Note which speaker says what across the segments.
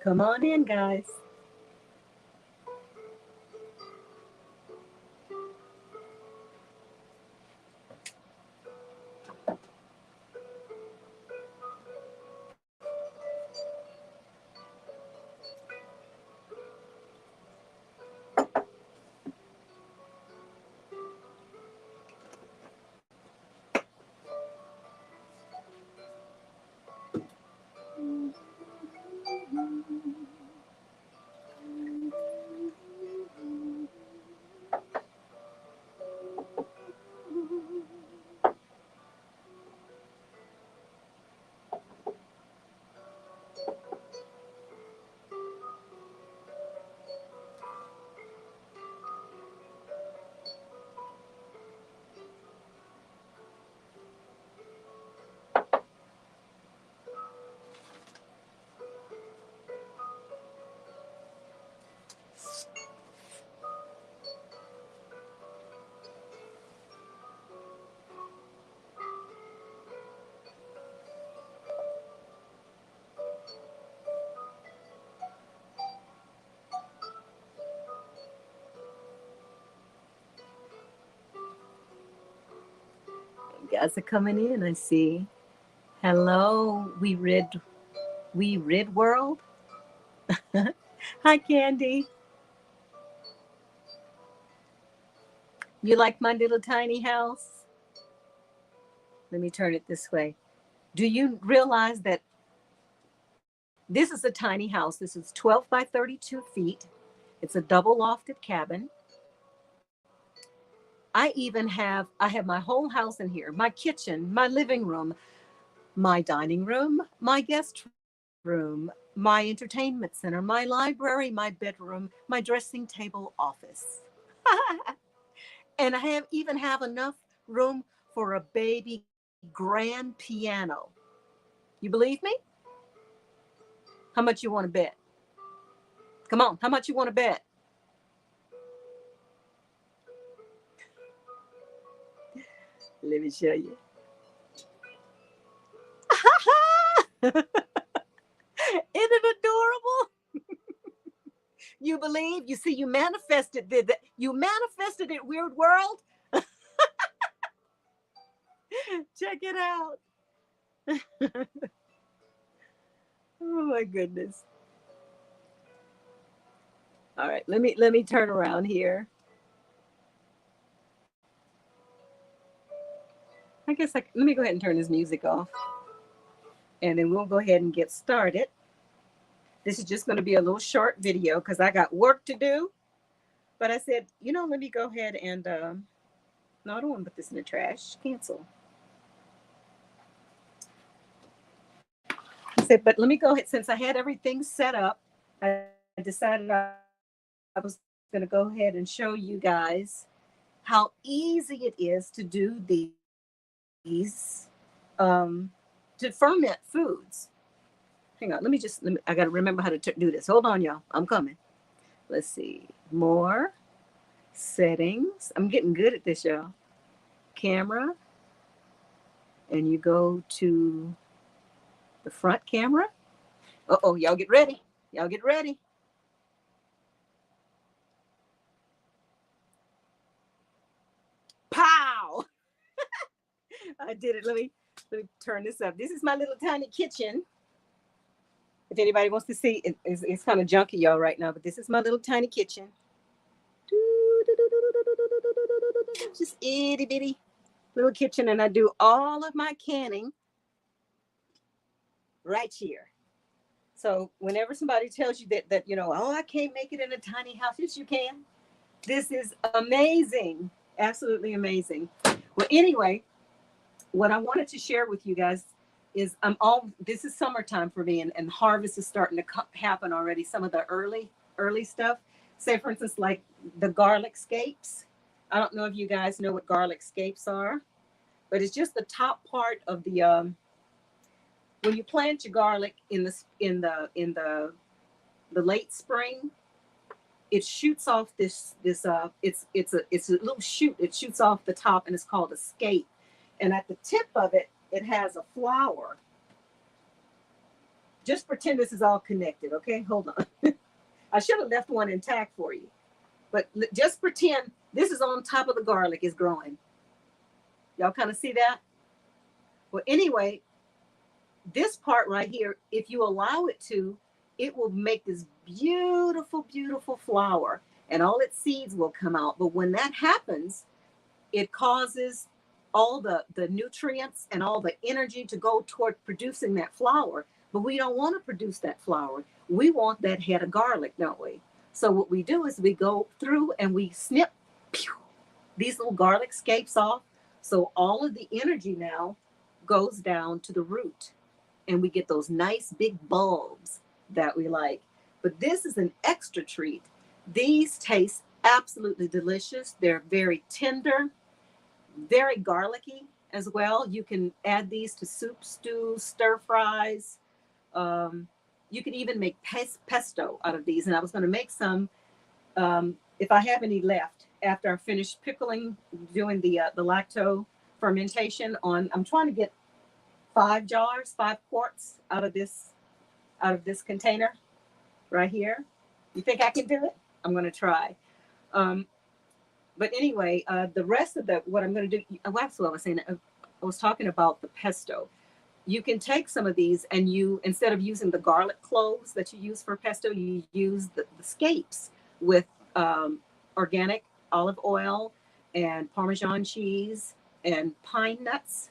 Speaker 1: Come on in, guys. You guys are coming in, I see. Hello, we rid world. Hi, Candy. You like my little tiny house? Let me turn it this way. Do you realize that this is a tiny house? This is 12 by 32 feet. It's a double lofted cabin. I have my whole house in here, my kitchen, my living room, my dining room, my guest room, my entertainment center, my library, my bedroom, my dressing table office. And I even have enough room for a baby grand piano. You believe me? How much you want to bet? Come on, how much you want to bet? Let me show you. Isn't it adorable? You believe? You see, you manifested it. You manifested it, weird world. Check it out. Oh my goodness. All right, let me turn around here. Let me go ahead and turn this music off, and then we'll go ahead and get started. This is just going to be a little short video because I got work to do. But I said, let me go ahead and no, I don't want to put this in the trash. Cancel. I said, but let me go ahead, since I had everything set up. I decided I was going to go ahead and show you guys how easy it is to do these to ferment foods. Hang on, I got to remember how to do this. Hold on, y'all. I'm coming. Let's see. More settings. I'm getting good at this, y'all. Camera. And you go to the front camera. Uh-oh, y'all get ready. Y'all get ready. Pow! I did it. Let me turn this up. This is my little tiny kitchen. If anybody wants to see, it's kind of junky, y'all, right now, but this is my little tiny kitchen. Just itty bitty little kitchen, and I do all of my canning right here. So whenever somebody tells you that oh, I can't make it in a tiny house, yes, you can. This is amazing, absolutely amazing. Well, anyway, what I wanted to share with you guys is this is summertime for me, and harvest is starting to happen already. Some of the early stuff. Say, for instance, like the garlic scapes. I don't know if you guys know what garlic scapes are, but it's just the top part of the when you plant your garlic in the late spring, it shoots off it's a little shoot. It shoots off the top, and it's called a scape. And at the tip of it, it has a flower. Just pretend this is all connected, okay? Hold on. I should have left one intact for you. But just pretend this is on top of the garlic is growing. Y'all kind of see that? Well, anyway, this part right here, if you allow it to, it will make this beautiful, beautiful flower and all its seeds will come out. But when that happens, it causes all the nutrients and all the energy to go toward producing that flower. But we don't want to produce that flower. We want that head of garlic, don't we? So what we do is we go through and we snip these little garlic scapes off. So all of the energy now goes down to the root and we get those nice big bulbs that we like. But this is an extra treat. These taste absolutely delicious. They're very tender, very garlicky as well. You can add these to soup, stews, stir fries. You can even make pesto out of these. And I was going to make some if I have any left after I finish pickling, doing the lacto fermentation on. I'm trying to get 5 quarts out of this container right here. You think I can do it? I'm going to try. But anyway, the rest of what I'm going to do, that's what I was saying. I was talking about the pesto. You can take some of these and you, instead of using the garlic cloves that you use for pesto, you use the scapes with organic olive oil and Parmesan cheese and pine nuts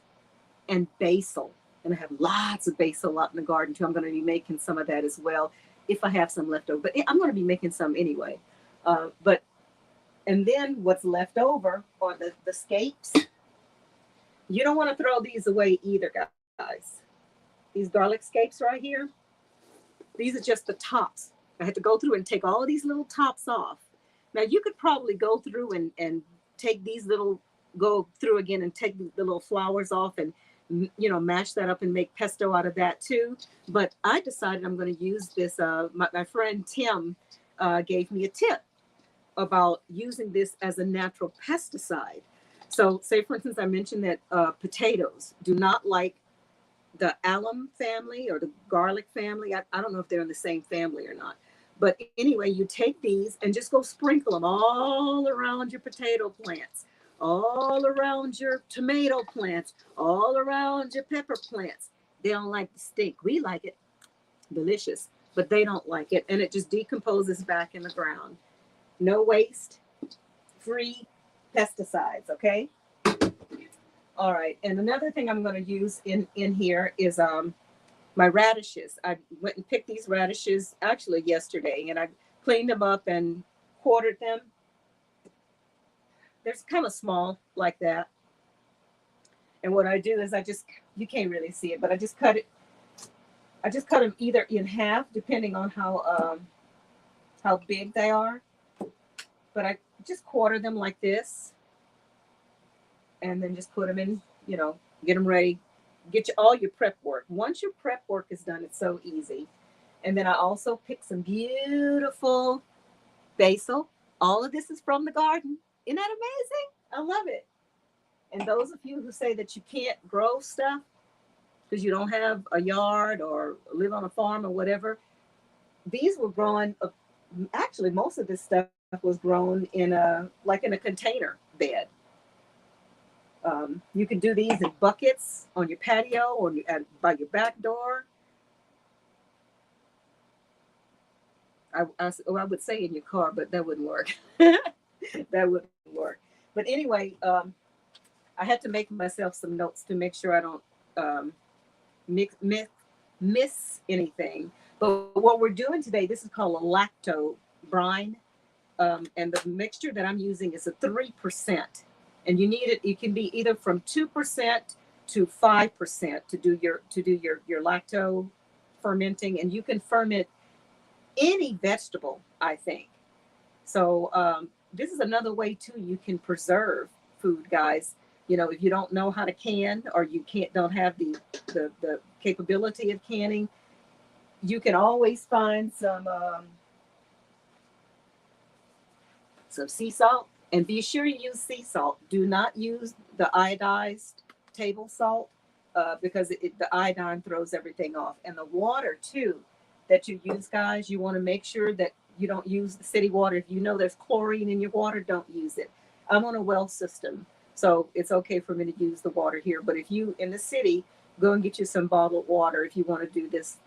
Speaker 1: and basil. And I have lots of basil out in the garden too. I'm going to be making some of that as well if I have some left over. But I'm going to be making some anyway. And then what's left over are the scapes. You don't want to throw these away either, guys. These garlic scapes right here, these are just the tops. I had to go through and take all of these little tops off. Now you could probably go through and take these go through again and take the little flowers off and, you know, mash that up and make pesto out of that too. But I decided I'm going to use this. My friend Tim gave me a tip about using this as a natural pesticide. So say, for instance, I mentioned that potatoes do not like the alum family or the garlic family. I don't know if they're in the same family or not. But anyway, you take these and just go sprinkle them all around your potato plants, all around your tomato plants, all around your pepper plants. They don't like the stink. We like it. Delicious. But they don't like it. And it just decomposes back in the ground. No waste, free pesticides, okay? All right, and another thing I'm going to use in here is my radishes. I went and picked these radishes actually yesterday, and I cleaned them up and quartered them. They're kind of small like that. And what I do is you can't really see it, but I just cut them either in half, depending on how big they are. But I just quarter them like this and then just put them in, you know, get them ready, get all your prep work. Once your prep work is done, it's so easy. And then I also picked some beautiful basil. All of this is from the garden. Isn't that amazing? I love it. And those of you who say that you can't grow stuff because you don't have a yard or live on a farm or whatever, these were growing, actually most of this stuff was grown in a container bed. You can do these in buckets on your patio or by your back door. I would say in your car, but that wouldn't work. That wouldn't work. But anyway, I had to make myself some notes to make sure I don't miss anything. But what we're doing today, this is called a lacto brine. And the mixture that I'm using is a 3%. And you need it. It can be either from 2% to 5% to do your lacto fermenting. And you can ferment any vegetable, I think. So this is another way too. You can preserve food, guys. You know, if you don't know how to can or you don't have the capability of canning, you can always find some sea salt, and be sure you use sea salt. Do not use the iodized table salt. because the iodine throws everything off. And the water too that you use, guys, you want to make sure that you don't use the city water. If you know there's chlorine in your water, don't use it. I'm on a well system, so it's okay for me to use the water here. But if you in the city, go and get you some bottled water if you want to do this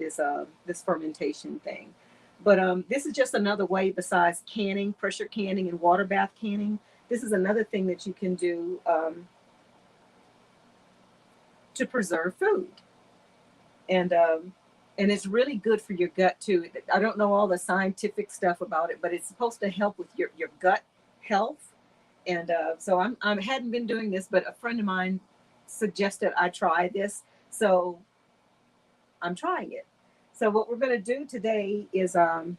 Speaker 1: fermentation thing. But this is just another way besides canning, pressure canning, and water bath canning. This is another thing that you can do to preserve food, and it's really good for your gut too. I don't know all the scientific stuff about it, but it's supposed to help with your gut health. And so I hadn't been doing this, but a friend of mine suggested I try this, so I'm trying it. So what we're going to do today is I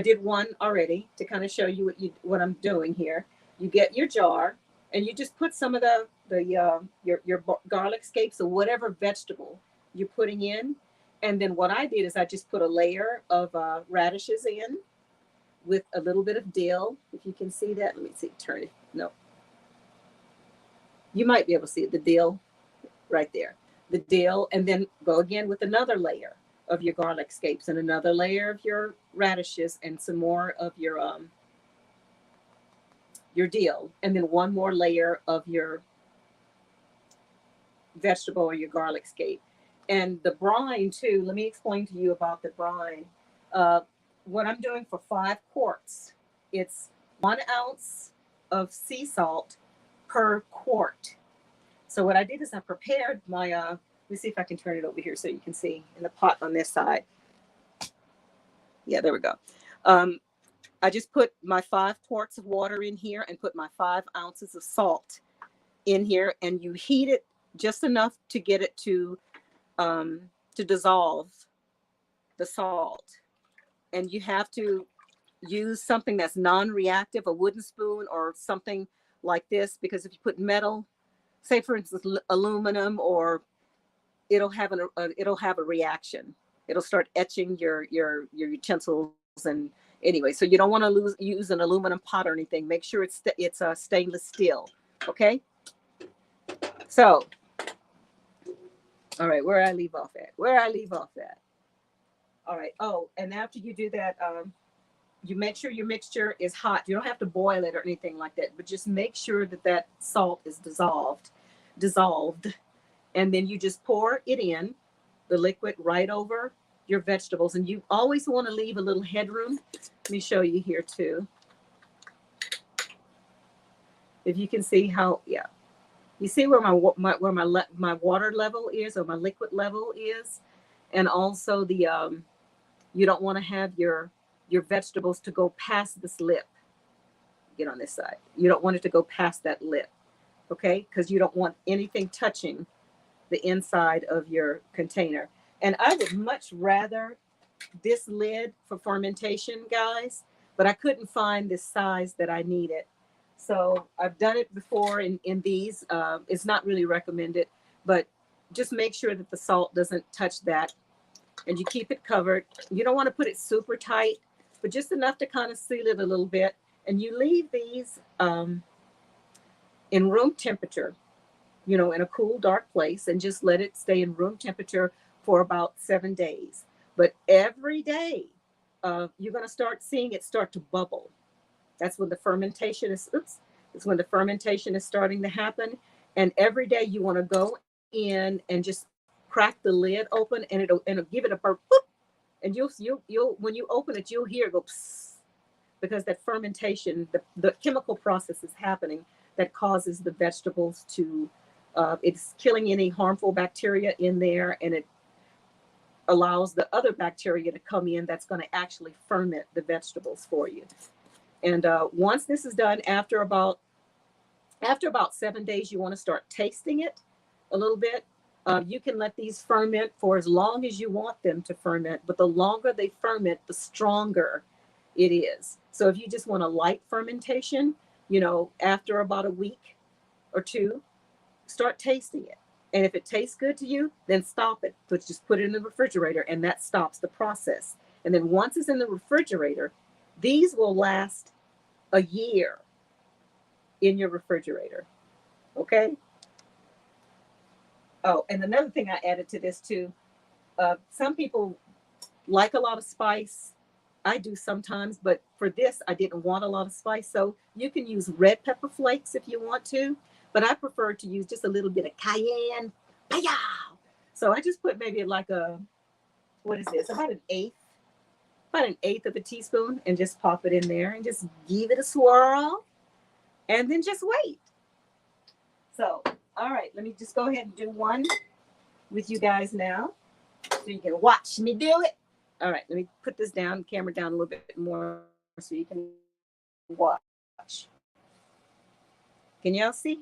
Speaker 1: did one already to kind of show you what I'm doing here. You get your jar and you just put some of your garlic scapes or whatever vegetable you're putting in. And then what I did is I just put a layer of radishes in with a little bit of dill. If you can see that, let me see, turn it. No. You might be able to see it, the dill right there. The dill, and then go again with another layer of your garlic scapes and another layer of your radishes and some more of your dill, and then one more layer of your vegetable or your garlic scape. And the brine too, let me explain to you about the brine. What I'm doing for 5 quarts, it's 1 ounce of sea salt per quart. So what I did is I prepared my, let me see if I can turn it over here so you can see in the pot on this side. Yeah, there we go. I just put my 5 quarts of water in here and put my 5 ounces of salt in here, and you heat it just enough to get it to dissolve the salt. And you have to use something that's non-reactive, a wooden spoon or something like this, because if you put metal, say for instance aluminum, or it'll have a reaction. It'll start etching your utensils. And anyway, so you don't want to use an aluminum pot or anything. Make sure it's stainless steel. Okay. So, all right, where I leave off at. All right. Oh, and after you do that, you make sure your mixture is hot. You don't have to boil it or anything like that, but just make sure that salt is dissolved. And then you just pour it in, the liquid, right over your vegetables. And you always want to leave a little headroom. Let me show you here too. If you can see how, yeah. You see where my water level is, or my liquid level is, and also the you don't want to have your vegetables to go past this lip. Get on this side. You don't want it to go past that lip, okay? Because you don't want anything touching the inside of your container. And I would much rather this lid for fermentation, guys, but I couldn't find the size that I needed. So I've done it before in these. It's not really recommended, but just make sure that the salt doesn't touch that, and you keep it covered. You don't want to put it super tight, but just enough to kind of seal it a little bit. And you leave these in room temperature, in a cool, dark place, and just let it stay in room temperature for about 7 days. But every day, you're going to start seeing it start to bubble. That's when the fermentation is, it's when the fermentation is starting to happen. And every day you want to go in and just crack the lid open, and it'll give it a burp, boop, and you'll when you open it, you'll hear it go psst, because that fermentation, the chemical process is happening that causes the vegetables to, it's killing any harmful bacteria in there, and it allows the other bacteria to come in that's going to actually ferment the vegetables for you. And once this is done, after about 7 days, you want to start tasting it a little bit. You can let these ferment for as long as you want them to ferment, but the longer they ferment, the stronger it is. So if you just want a light fermentation, after about a week or 2, start tasting it. And if it tastes good to you, then stop it. So just put it in the refrigerator, and that stops the process. And then once it's in the refrigerator, these will last a year in your refrigerator. Okay? Oh, and another thing I added to this too. Some people like a lot of spice. I do sometimes, but for this, I didn't want a lot of spice. So you can use red pepper flakes if you want to, but I prefer to use just a little bit of cayenne. Hi-yah! So I just put maybe like a, what is this? About an eighth of a teaspoon, and just pop it in there and just give it a swirl and then just wait. So, all right, let me just go ahead and do one with you guys now so you can watch me do it. All right, let me put this down, camera down a little bit more so you can watch. Can y'all see?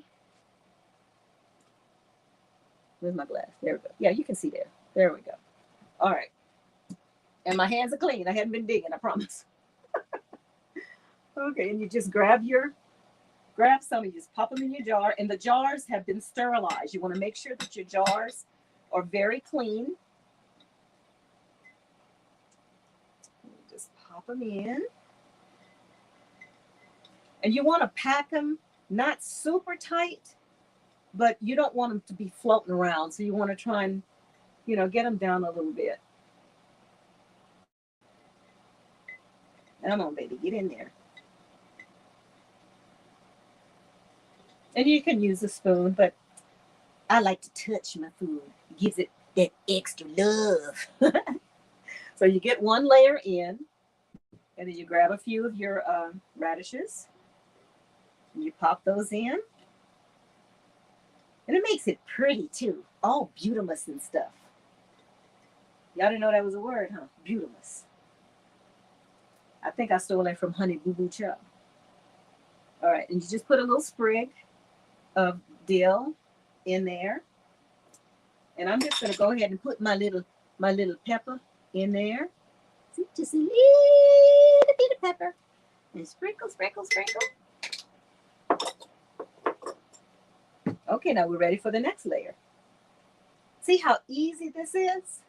Speaker 1: Where's my glass? There we go. Yeah, you can see there. There we go. All right. And my hands are clean. I haven't been digging, I promise. Okay, and you just grab some and just pop them in your jar. And the jars have been sterilized. You want to make sure that your jars are very clean. Just pop them in. And you want to pack them not super tight, but you don't want them to be floating around. So you want to try and, get them down a little bit. Come on, baby, get in there. And you can use a spoon, but I like to touch my food. It gives it that extra love. So you get one layer in, and then you grab a few of your radishes, and you pop those in. And it makes it pretty too, all beautimous and stuff. Y'all didn't know that was a word, huh? Beautimous. I think I stole that from Honey Boo Boo Chow. All right, and you just put a little sprig of dill in there. And I'm just gonna go ahead and put my little pepper in there. See, just a little bit of pepper. And sprinkle, sprinkle, sprinkle. Okay, now we're ready for the next layer. See how easy this is?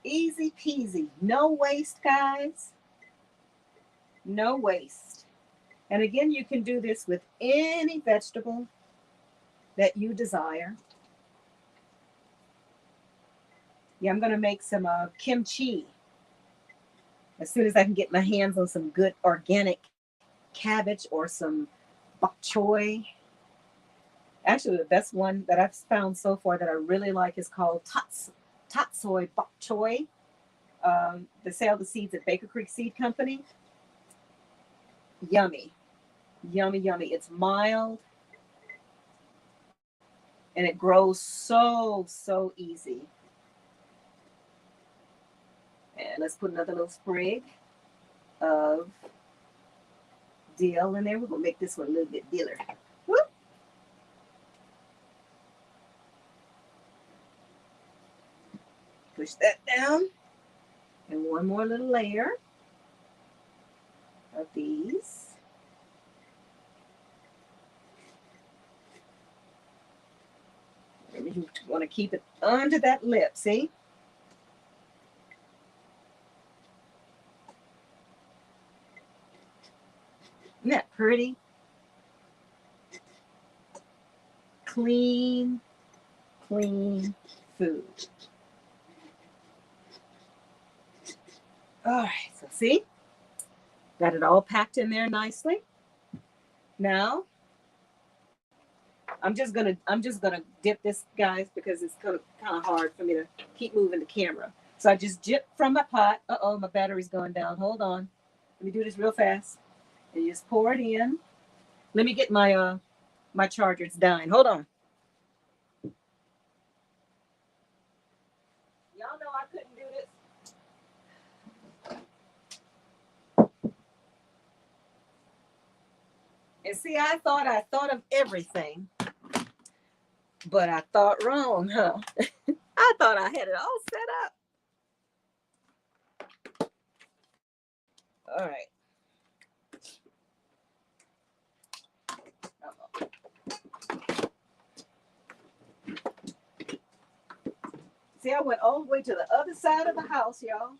Speaker 1: Easy peasy. No waste, guys. No waste. And again, you can do this with any vegetable that you desire. Yeah, I'm going to make some kimchi as soon as I can get my hands on some good organic cabbage or some bok choy. Actually, the best one that I've found so far that I really like is called tatsoi bok choy. They sell the seeds at Baker Creek Seed Company. Yummy. Yummy, yummy. It's mild. And it grows so, so easy. And let's put another little sprig of dill in there. We're going to make this one a little bit diller. Whoop. Push that down. And one more little layer of these. You want to keep it under that lip, see? Isn't that pretty? Clean, clean food. All right, so see? Got it all packed in there nicely. Now, I'm just gonna dip this, guys, because it's kind of hard for me to keep moving the camera. So I just dip from my pot. Uh-oh, my battery's going down. Hold on. Let me do this real fast. And you just pour it in. Let me get my my charger. It's dying. Hold on. Y'all know I couldn't do this. And see, I thought of everything. But I thought wrong, huh? I thought I had it all set up. All right. See, I went all the way to the other side of the house, y'all.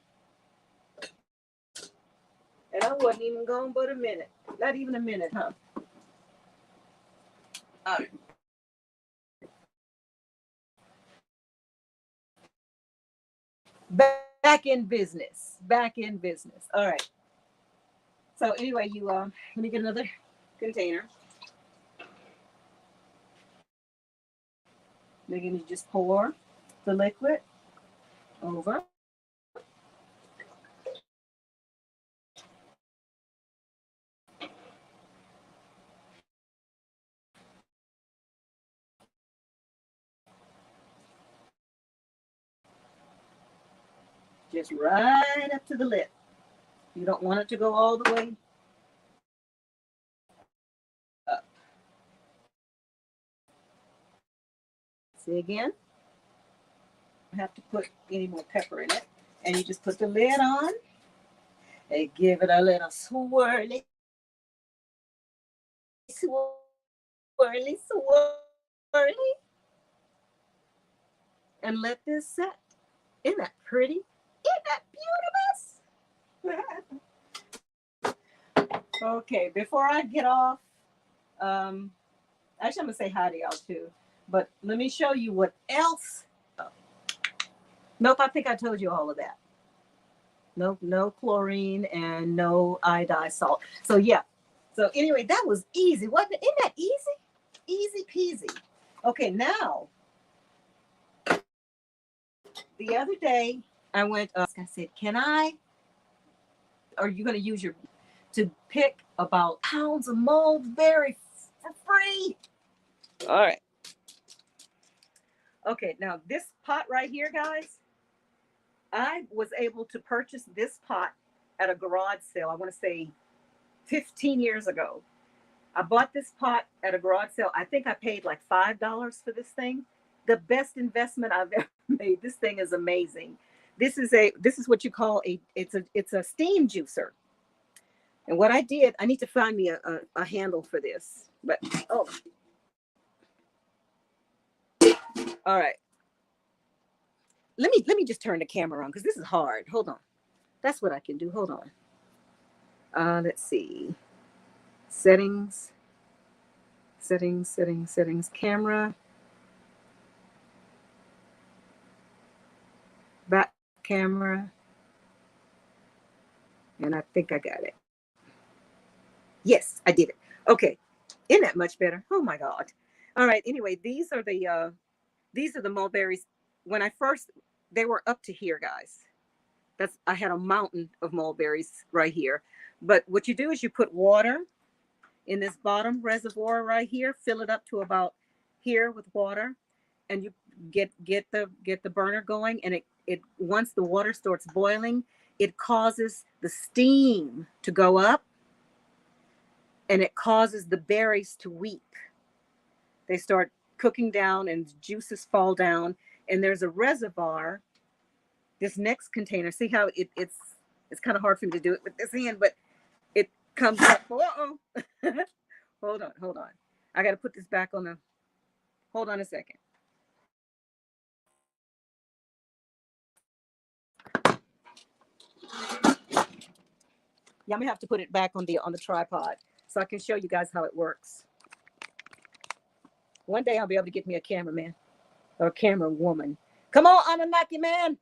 Speaker 1: And I wasn't even gone but a minute. Not even a minute, huh? All right. Back in business. Back in business. All right. So anyway, you let me get another container. Then you just pour the liquid over. Just right up to the lip. You don't want it to go all the way up. See again? You don't have to put any more pepper in it. And you just put the lid on and give it a little swirly, swirly, swirly. And let this set. Isn't that pretty? Isn't that beautiful? Okay, before I get off, actually I'm gonna say hi to y'all too, but let me show you what else. Oh. Nope, I think I told you all of that. Nope, no chlorine and no iodized salt. So yeah. So anyway, that was easy, wasn't it? Isn't that easy? Easy peasy. Okay, now the other day I went. I said, "Can I? Are you going to use your to pick about pounds of mulberry for free?" All right. Okay, now this pot right here, guys, I was able to purchase this pot at a garage sale. I want to say 15 years ago. I bought this pot at a garage sale. I think I paid like $5 for this thing. The best investment I've ever made. This thing is amazing. This is what you call it's a steam juicer. And what I did, I need to find me a handle for this. But oh, all right. Let me just turn the camera on because this is hard. Hold on. That's what I can do. Hold on. Let's see. Settings. Camera. Back camera. And I think I got it. Yes, I did it. Okay. Isn't that much better? Oh my God. All right. Anyway, these are the mulberries. When I first, they were up to here, guys. I had a mountain of mulberries right here. But what you do is you put water in this bottom reservoir right here, fill it up to about here with water, and you get the burner going, and it once the water starts boiling, it causes the steam to go up, and it causes the berries to weep. They start cooking down and juices fall down, and there's a reservoir. This next container, see how it's kind of hard for me to do it with this hand, but it comes up. Uh-oh. Hold on. I got to put this back on the, hold on a second. Yeah, I'm gonna have to put it back on the tripod so I can show you guys how it works. One day I'll be able to get me a cameraman or a camera woman. Come on, Anunnaki man.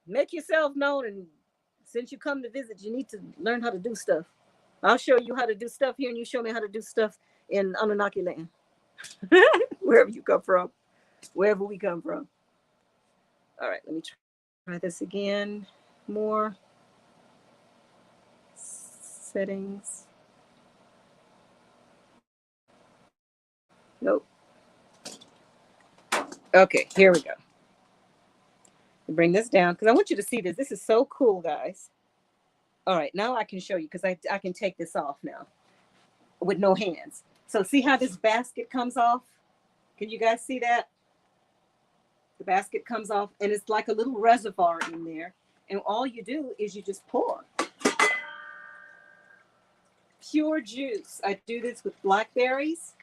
Speaker 1: Make yourself known, and since you come to visit, you need to learn how to do stuff. I'll show you how to do stuff here, and you show me how to do stuff in Anunnaki land. Wherever you come from, wherever we come from. All right, let me try this again. More settings. Nope. Okay, here we go. Bring this down because I want you to see this. This is so cool, guys. All right, now I can show you because I can take this off now with no hands. So see how this basket comes off? Can you guys see that? The basket comes off, and it's like a little reservoir in there. And all you do is you just pour. Pure juice. I do this with blackberries,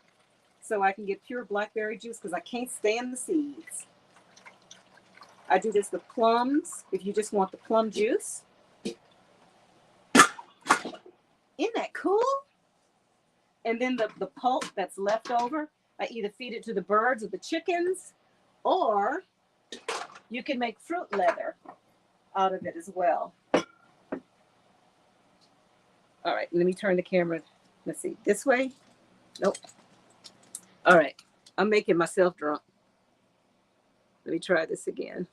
Speaker 1: so I can get pure blackberry juice because I can't stand the seeds. I do this with plums, if you just want the plum juice. Isn't that cool? And then the pulp that's left over, I either feed it to the birds or the chickens, or You can make fruit leather out of it as well. All right, let me turn the camera. Let's see, this way. Nope. All right, I'm making myself drunk. Let me try this again.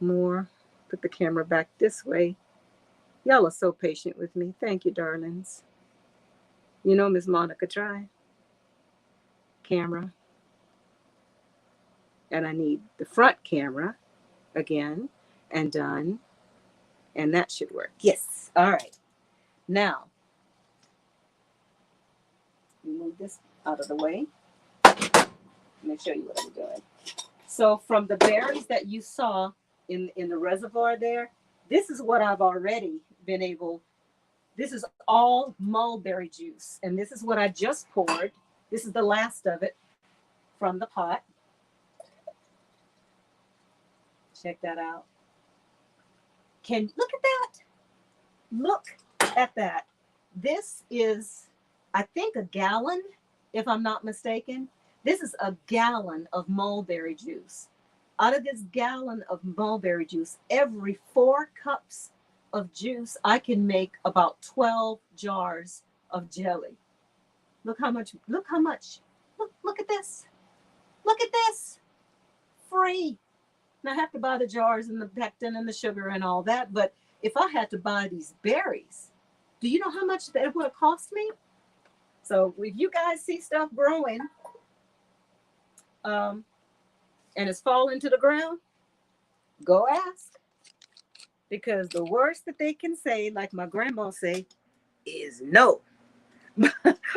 Speaker 1: More. Put the camera back this way. Y'all are so patient with me. Thank you, darlings. You know, Miss Monica, try. Camera. And I need the front camera again, and done. And that should work. Yes. All right. Now, move this out of the way. Let me show you what I'm doing. So from the berries that you saw in the reservoir there, this is what I've already been able. This is all mulberry juice. And this is what I just poured. This is the last of it from the pot. Check that out. Can look at that. Look at that. This is, I think, a gallon, if I'm not mistaken. This is a gallon of mulberry juice. Out of this gallon of mulberry juice, every 4 cups of juice, I can make about 12 jars of jelly. Look how much, look how much. Look at this. Look at this. Free. And I have to buy the jars and the pectin and the sugar and all that. But if I had to buy these berries, do you know how much that would have cost me? So if you guys see stuff growing, and it's falling to the ground, go ask. Because the worst that they can say, like my grandma say, is no.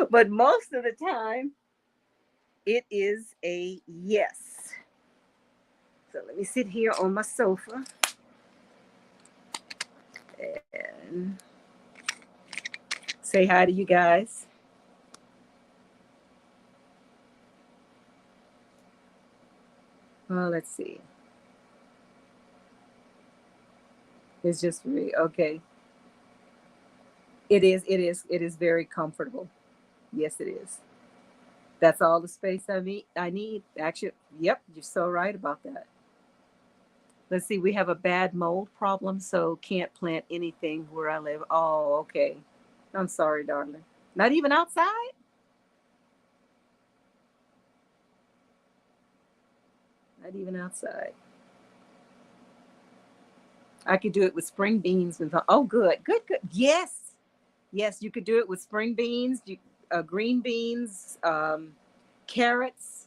Speaker 1: But most of the time, it is a yes. So let me sit here on my sofa and say hi to you guys. Well, let's see. It's just really okay. It is very comfortable. Yes, it is. That's all the space I need. Actually, yep, you're so right about that. Let's see, we have a bad mold problem, so can't plant anything where I live. Oh, okay. I'm sorry, darling. Not even outside? Not even outside. I could do it with spring beans. Oh, good. Yes. Yes, you could do it with spring beans, green beans, carrots.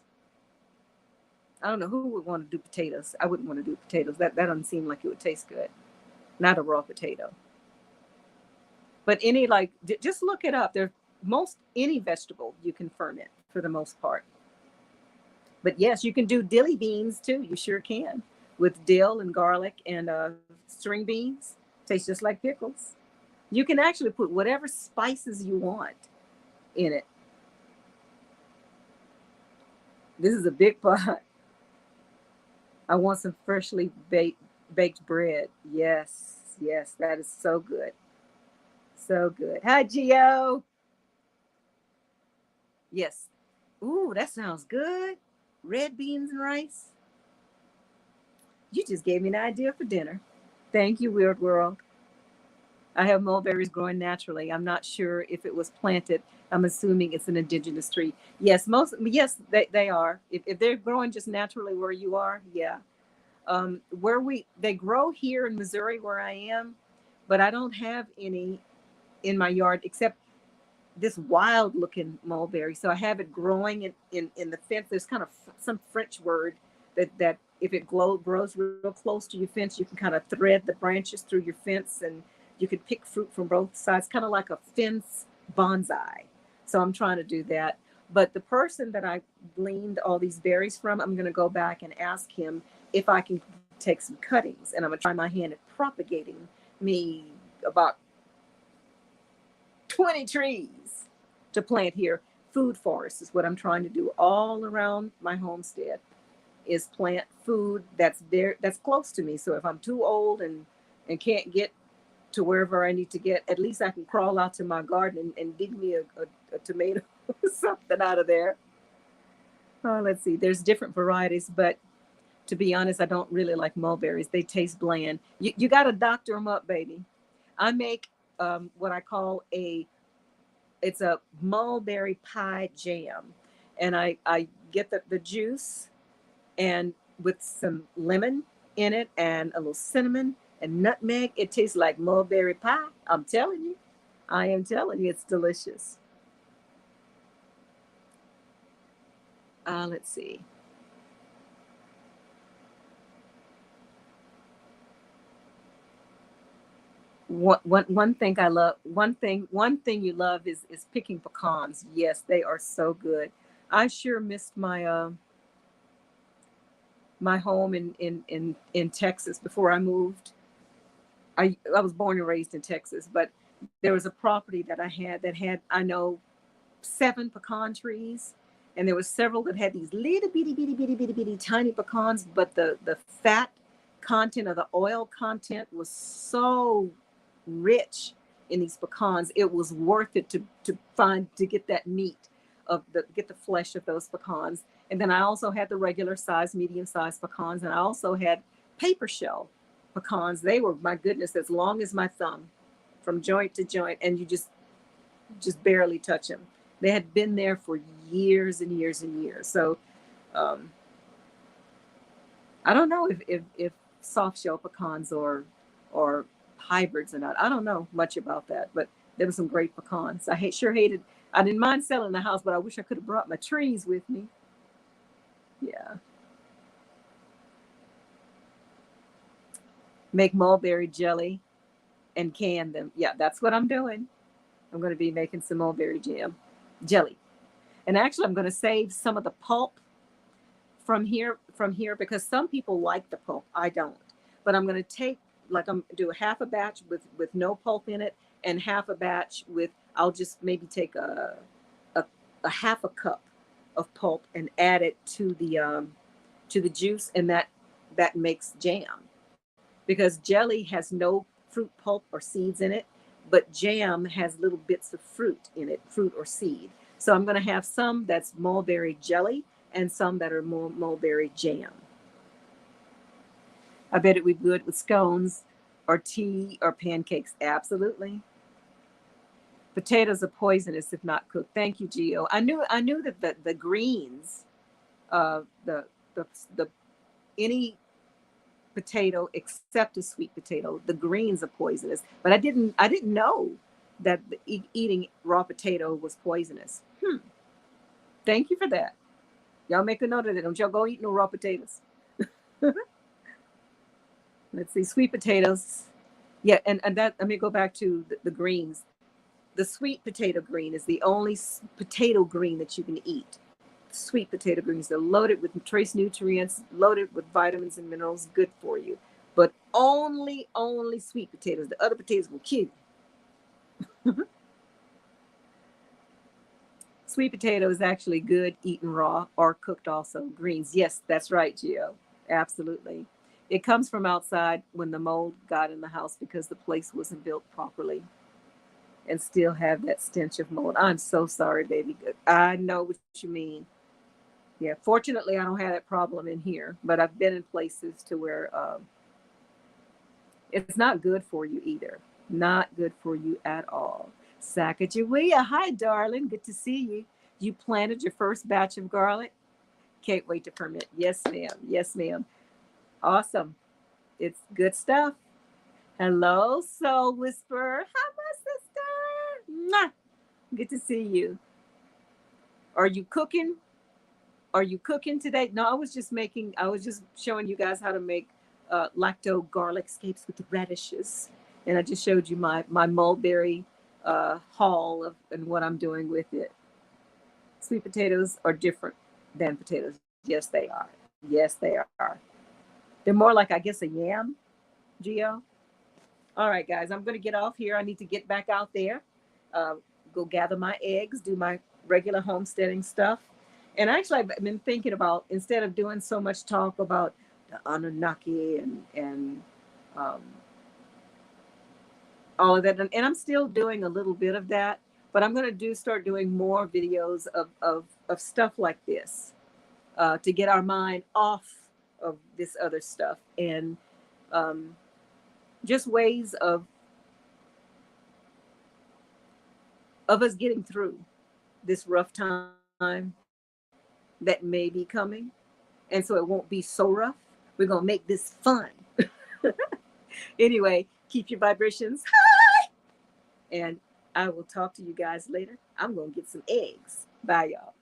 Speaker 1: I don't know who would want to do potatoes. I wouldn't want to do potatoes. That doesn't seem like it would taste good. Not a raw potato. But any just look it up. Any vegetable you can ferment for the most part. But yes, you can do dilly beans too. You sure can, with dill and garlic and string beans. Tastes just like pickles. You can actually put whatever spices you want in it. This is a big pot. I want some freshly baked bread. Yes, that is so good. So good. Hi, Gio. Yes. Ooh, that sounds good. Red beans and rice. You just gave me an idea for dinner. Thank you, Weird World. I have mulberries growing naturally. I'm not sure if it was planted. I'm assuming it's an indigenous tree. Yes, they are. If they're growing just naturally where you are, yeah. They grow here in Missouri where I am, but I don't have any in my yard except this wild looking mulberry. So I have it growing in the fence. There's kind of some French word that if it grows real close to your fence, you can kind of thread the branches through your fence and you could pick fruit from both sides, kind of like a fence bonsai. So I'm trying to do that. But the person that I gleaned all these berries from, I'm going to go back and ask him if I can take some cuttings. And I'm going to try my hand at propagating me about 20 trees to plant here. Food forest is what I'm trying to do all around my homestead, is plant food that's there, that's close to me. So if I'm too old and can't get to wherever I need to get, at least I can crawl out to my garden and dig me a tomato or something out of there. Oh, let's see. There's different varieties, but To be honest, I don't really like mulberries. They taste bland. You got to doctor them up, baby. I make what I call it's a mulberry pie jam. And I get the juice and with some lemon in it and a little cinnamon and nutmeg. It tastes like mulberry pie. I'm telling you. I am telling you, it's delicious. Let's see. One thing I love, one thing you love is picking pecans. Yes, they are so good. I sure missed my home in Texas before I moved. I was born and raised in Texas, but there was a property that I had I know 7 pecan trees, and there was several that had these little bitty tiny pecans, but the fat content of the oil content was so rich in these pecans. It was worth it to get that meat get the flesh of those pecans. And then I also had the regular size, medium sized pecans, and I also had paper shell pecans. They were, my goodness, as long as my thumb from joint to joint, and you just barely touch them. They had been there for years and years and years. So um, I don't know if soft shell pecans or hybrids or not. I don't know much about that, but there were some great pecans. Sure hated. I didn't mind selling the house, but I wish I could have brought my trees with me. Yeah. Make mulberry jelly and can them. Yeah, that's what I'm doing. I'm going to be making some mulberry jelly. And actually, I'm going to save some of the pulp from here because some people like the pulp. I don't. But I'm going to do a half a batch with no pulp in it, and half a batch with, I'll just maybe take a half a cup of pulp and add it to the juice, and that makes jam, because jelly has no fruit pulp or seeds in it, but jam has little bits of fruit in it, fruit or seed. So I'm going to have some that's mulberry jelly and some that are more mulberry jam. I bet it would be good with scones or tea or pancakes. Absolutely. Potatoes are poisonous if not cooked. Thank you, Gio. I knew that the greens, the the any potato except a sweet potato, the greens are poisonous. But I didn't know that eating raw potato was poisonous. Thank you for that. Y'all make a note of that. Don't y'all go eat no raw potatoes. Let's see, sweet potatoes. Yeah, and that, let me go back to the greens. The sweet potato green is the only potato green that you can eat. Sweet potato greens, they're loaded with trace nutrients, loaded with vitamins and minerals, good for you. But only sweet potatoes. The other potatoes will kill you. Sweet potato is actually good eaten raw or cooked also. Greens, yes, that's right, Gio. Absolutely. It comes from outside when the mold got in the house because the place wasn't built properly, and still have that stench of mold. I'm so sorry, baby. I know what you mean. Yeah, fortunately, I don't have that problem in here, but I've been in places to where it's not good for you either. Not good for you at all. Sacagawea, hi, darling. Good to see you. You planted your first batch of garlic? Can't wait to ferment. Yes, ma'am. Yes, ma'am. Awesome. It's good stuff. Hello, Soul Whisperer. Hi, my sister. Mwah. Good to see you. Are you cooking? Are you cooking today? No, I was just showing you guys how to make Lac-to Garlic scapes with the radishes. And I just showed you my mulberry haul and what I'm doing with it. Sweet potatoes are different than potatoes. Yes, they are. Yes, they are. They're more like, I guess, a yam, Gio. All right, guys, I'm going to get off here. I need to get back out there, uh, go gather my eggs, do my regular homesteading stuff. And actually, I've been thinking about, instead of doing so much talk about the Anunnaki and um, all of that, and I'm still doing a little bit of that, but I'm going to start doing more videos of stuff like this to get our mind off of this other stuff, and um, just ways of us getting through this rough time that may be coming. And so it won't be so rough. We're going to make this fun. Anyway, keep your vibrations high. And I will talk to you guys later. I'm going to get some eggs. Bye, y'all.